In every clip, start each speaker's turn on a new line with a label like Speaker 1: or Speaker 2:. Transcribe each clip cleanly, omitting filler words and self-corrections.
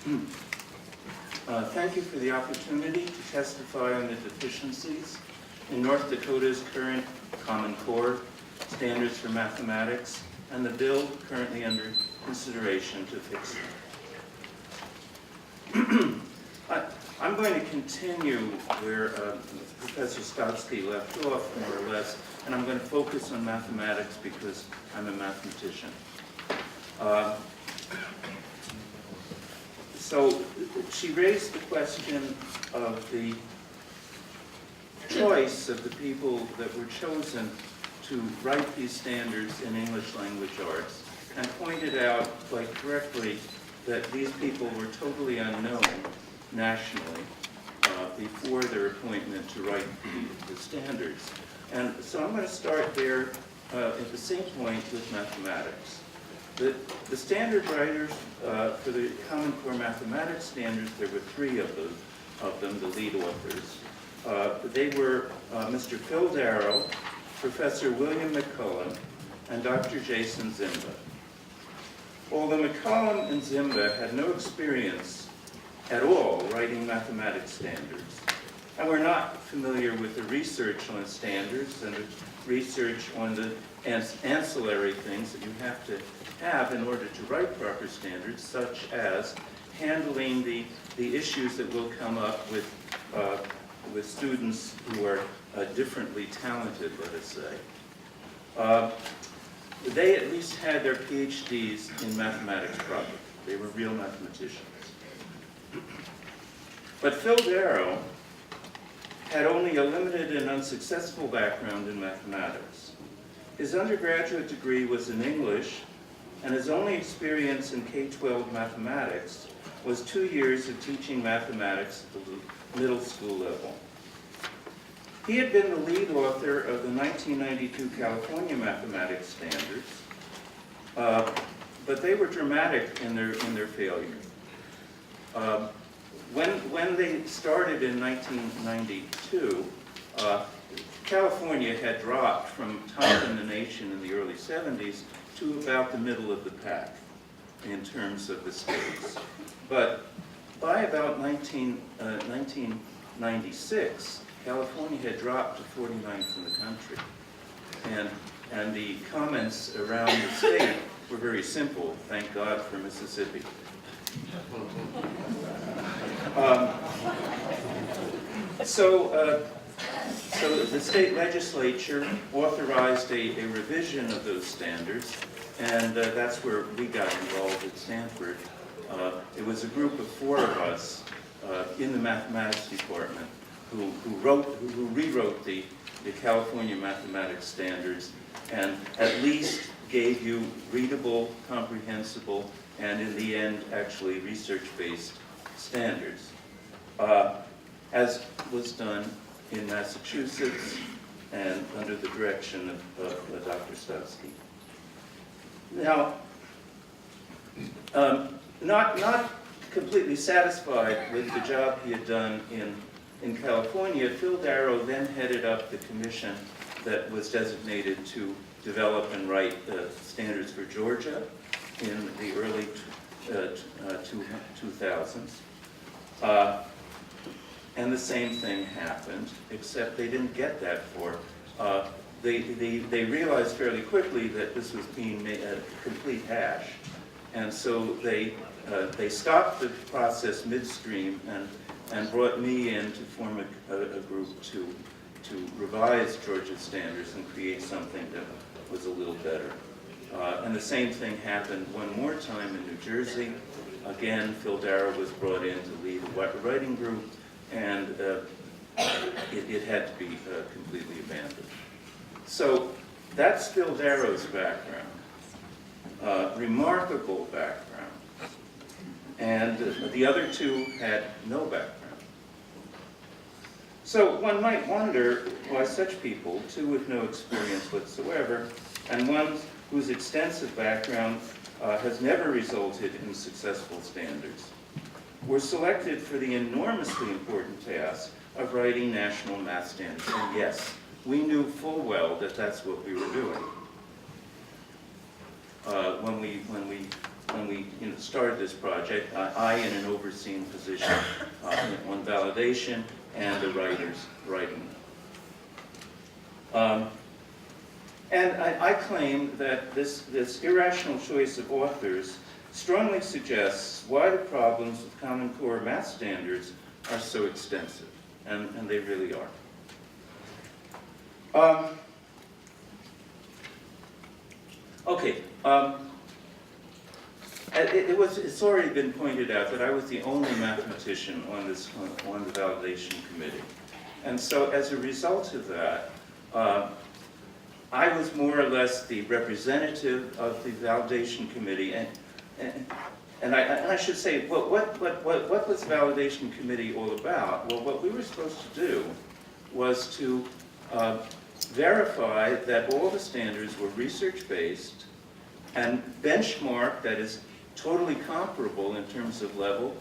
Speaker 1: Thank you for the opportunity to testify on the deficiencies in North Dakota's current Common Core standards for mathematics and the bill currently under consideration to fix them. I'm going to continue where Professor Stotsky left off, more or less, and I'm going to focus on mathematics because I'm a mathematician. So she raised the question of the choice of the people that were chosen to write these standards in English language arts, and pointed out quite correctly that these people were totally unknown nationally before their appointment to write the standards. And so I'm going to start there at the same point with mathematics. The standard writers for the Common Core Mathematics standards, there were three of them, the lead authors. They were Mr. Phil Darrow, Professor William McCullum, and Dr. Jason Zimba. Although McCullum and Zimba had no experience at all writing mathematics standards, and were not familiar with the research on standards and the research on the ancillary things that you have to have in order to write proper standards, such as handling the issues that will come up with students who are differently talented, let us say. They at least had their PhDs in mathematics proper. They were real mathematicians. But Phil Darrow had only a limited and unsuccessful background in mathematics. His undergraduate degree was in English, and his only experience in K-12 mathematics was 2 years of teaching mathematics at the middle school level. He had been the lead author of the 1992 California Mathematics Standards, but they were dramatic in their failure. When they started in 1992, California had dropped from top in the nation in the early 70s to about the middle of the pack in terms of the states. But by about 1996, California had dropped to 49th in the country. And the comments around the state were very simple. Thank God for Mississippi. So the state legislature authorized a revision of those standards, and that's where we got involved at Stanford. It was a group of 4 of us in the mathematics department who rewrote the California mathematics standards and at least gave you readable, comprehensible, and in the end, actually research-based standards, as was done in Massachusetts and under the direction of Dr. Stotsky. Now, not completely satisfied with the job he had done in California, Phil Darrow then headed up the commission that was designated to develop and write standards for Georgia in the early 2000s. And the same thing happened, except they didn't get that far. They realized fairly quickly that this was being made a complete hash. And so they stopped the process midstream and brought me in to form a group to revise Georgia's standards and create something that was a little better. And the same thing happened one more time in New Jersey. Again, Phil Darrow was brought in to lead a writing group, and it had to be completely abandoned. So that's Phil Darrow's background, remarkable background. And the other 2 had no background. So one might wonder why such people, 2 with no experience whatsoever, and one whose extensive background has never resulted in successful standards, were selected for the enormously important task of writing national math standards. And yes, we knew full well that that's what we were doing when we started this project, I in an overseeing position on validation and the writers writing them. And I claim that this irrational choice of authors strongly suggests why the problems with Common Core math standards are so extensive, and they really are. Okay, it's already been pointed out that I was the only mathematician on the validation committee, and so as a result of that, I was more or less the representative of the validation committee, and I should say, what was the validation committee all about? Well, what we were supposed to do was to verify that all the standards were research-based and benchmark, that is, totally comparable in terms of level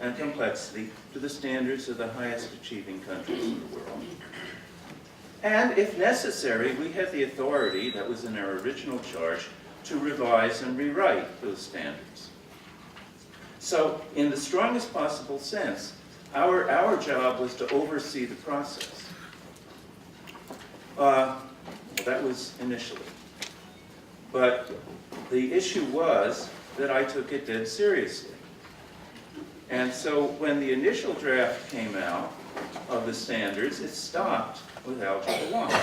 Speaker 1: and complexity to the standards of the highest achieving countries in the world. And if necessary, we had the authority, that was in our original charge, to revise and rewrite those standards. So, in the strongest possible sense, our job was to oversee the process. That was initially. But the issue was that I took it dead seriously. And so when the initial draft came out of the standards, it stopped with Algebra 1.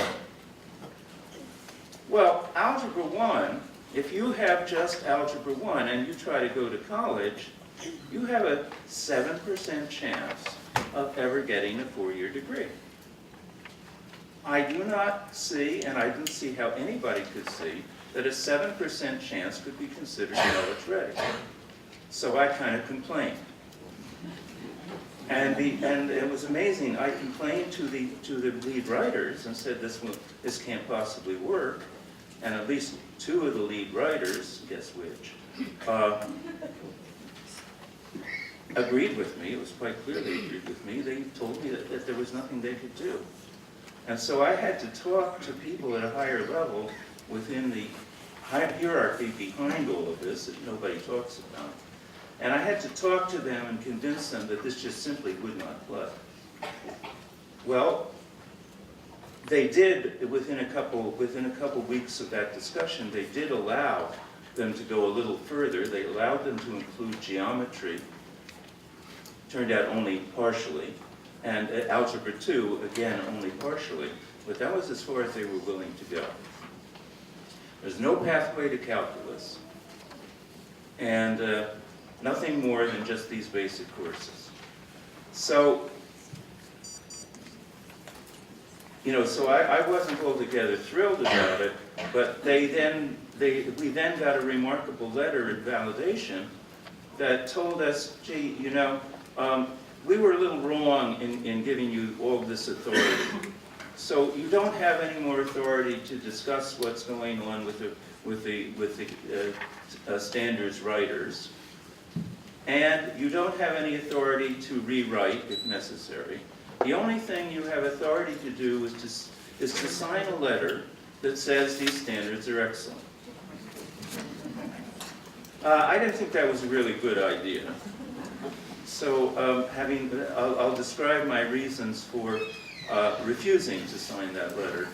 Speaker 1: Well, Algebra 1, if you have just Algebra 1 and you try to go to college, you have a 7% chance of ever getting a 4-year degree. I do not see, and I didn't see how anybody could see, that a 7% chance could be considered college ready. So I kind of complained. And it was amazing. I complained to the lead writers and said, this can't possibly work. And at least 2 of the lead writers, guess which, agreed with me. It was quite clear they agreed with me. They told me that there was nothing they could do. And so I had to talk to people at a higher level within the hierarchy behind all of this that nobody talks about. And I had to talk to them and convince them that this just simply would not play. Well, they did, within a couple weeks of that discussion, they did allow them to go a little further. They allowed them to include geometry. Turned out only partially. And Algebra 2, again, only partially. But that was as far as they were willing to go. There's no pathway to calculus. And nothing more than just these basic courses. So, so I wasn't altogether thrilled about it, but we then got a remarkable letter in validation that told us, gee, we were a little wrong in giving you all this authority. So you don't have any more authority to discuss what's going on with the standards writers. And you don't have any authority to rewrite, if necessary. The only thing you have authority to do is to sign a letter that says these standards are excellent. I didn't think that was a really good idea. So I'll describe my reasons for refusing to sign that letter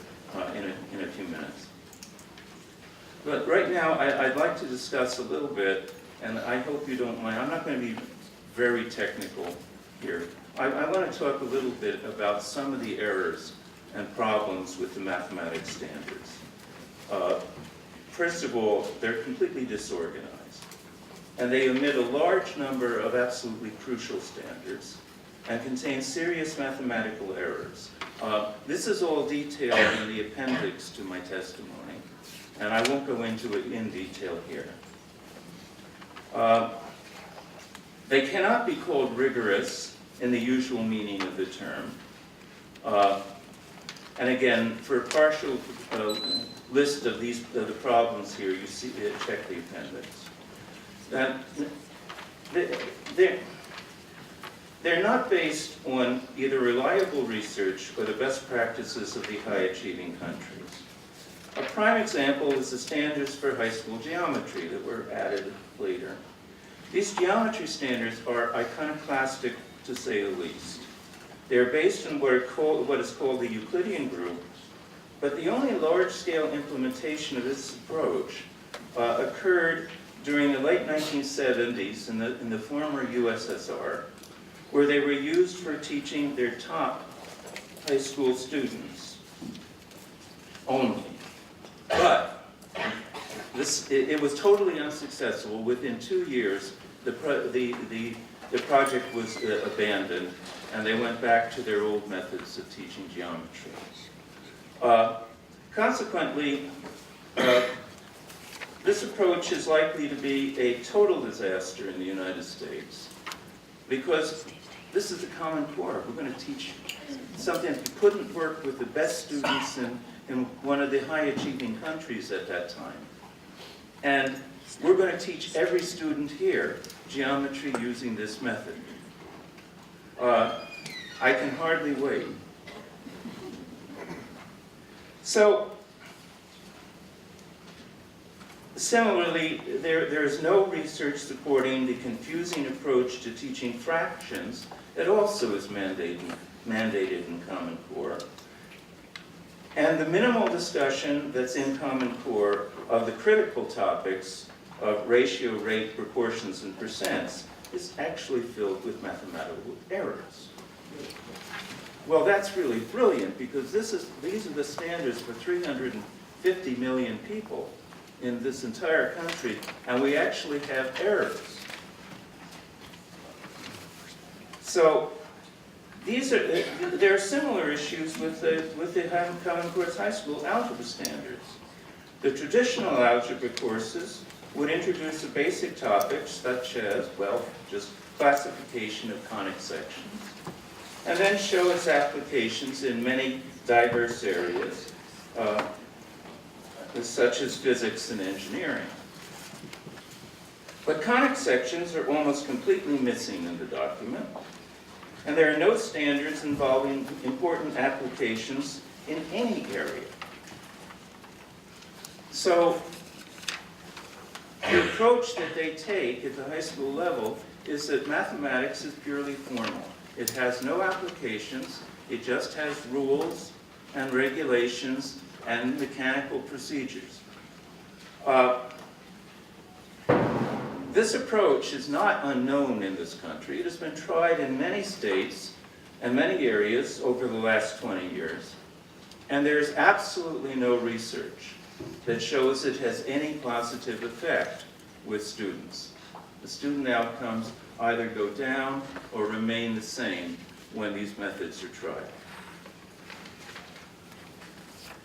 Speaker 1: in a few minutes. But right now, I'd like to discuss a little bit, and I hope you don't mind. I'm not going to be very technical here. I want to talk a little bit about some of the errors and problems with the mathematics standards. First of all, they're completely disorganized. And they omit a large number of absolutely crucial standards and contain serious mathematical errors. This is all detailed in the appendix to my testimony, and I won't go into it in detail here. They cannot be called rigorous in the usual meaning of the term. And again, for a partial list of the problems here, you see, check the appendix. They're not based on either reliable research or the best practices of the high-achieving countries. A prime example is the standards for high school geometry that were added later. These geometry standards are iconoclastic, to say the least. They're based on what is called the Euclidean group, but the only large-scale implementation of this approach occurred during the late 1970s in the former USSR, where they were used for teaching their top high school students only. But it was totally unsuccessful. Within 2 years, the project was abandoned, and they went back to their old methods of teaching geometry. Consequently, this approach is likely to be a total disaster in the United States, because this is the Common Core. We're going to teach something that couldn't work with the best students in one of the high-achieving countries at that time. And we're going to teach every student here geometry using this method. I can hardly wait. So, similarly, there is no research supporting the confusing approach to teaching fractions that also is mandated in Common Core. And the minimal discussion that's in Common Core of the critical topics of ratio, rate, proportions, and percents is actually filled with mathematical errors. Well, that's really brilliant, because these are the standards for 350 million people in this entire country, and we actually have errors. So there are similar issues with the Common Core's high school algebra standards. The traditional algebra courses would introduce the basic topics such as, well, just classification of conic sections, and then show its applications in many diverse areas, such as physics and engineering. But conic sections are almost completely missing in the document, and there are no standards involving important applications in any area. So the approach that they take at the high school level is that mathematics is purely formal. It has no applications. It just has rules and regulations and mechanical procedures. This approach is not unknown in this country. It has been tried in many states and many areas over the last 20 years. And there's absolutely no research that shows it has any positive effect with students. The student outcomes either go down or remain the same when these methods are tried.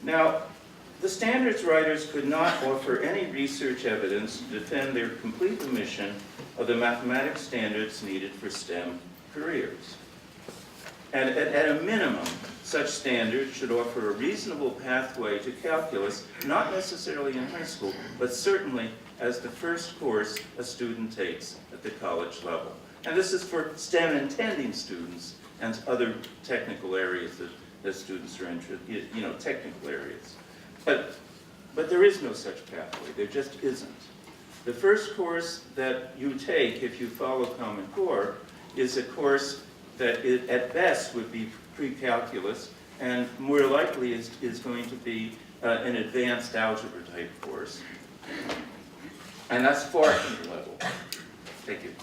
Speaker 1: Now, the standards writers could not offer any research evidence to defend their complete omission of the mathematics standards needed for STEM careers. And at a minimum, such standards should offer a reasonable pathway to calculus, not necessarily in high school, but certainly as the first course a student takes at the college level. And this is for STEM-intending students and other technical areas that students are interested in, technical areas. But there is no such pathway. There just isn't. The first course that you take if you follow Common Core is a course that at best would be pre-calculus, and more likely is going to be an advanced algebra type course. And that's far from the level. Thank you.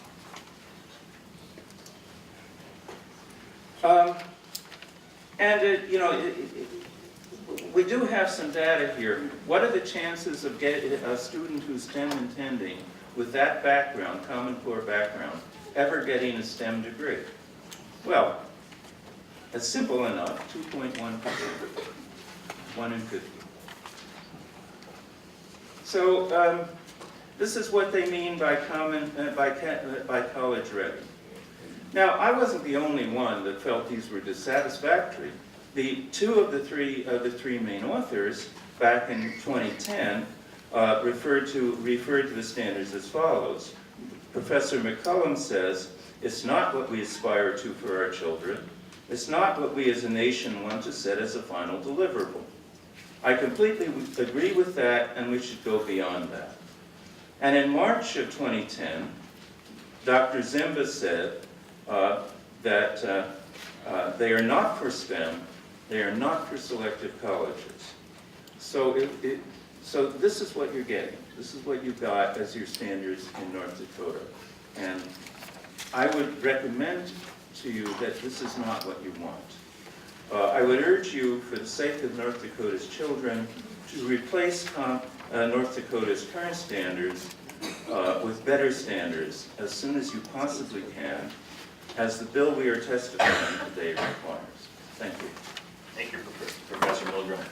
Speaker 1: We do have some data here. What are the chances of getting a student who's STEM intending with that background, Common Core background, ever getting a STEM degree? Well, it's simple enough, 2.1%, 1 in 50. So this is what they mean by college ready. Now, I wasn't the only one that felt these were dissatisfactory. Two of the three main authors back in 2010 referred to the standards as follows. Professor McCullum says, "It's not what we aspire to for our children. It's not what we as a nation want to set as a final deliverable. I completely agree with that, and we should go beyond that." And in March of 2010, Dr. Zimba said that they are not for STEM, they are not for selective colleges. So, so this is what you're getting. This is what you got as your standards in North Dakota. And I would recommend to you that this is not what you want. I would urge you, for the sake of North Dakota's children, to replace North Dakota's current standards with better standards as soon as you possibly can, as the bill we are testifying today requires. Thank you.
Speaker 2: Thank you, Professor Milgram.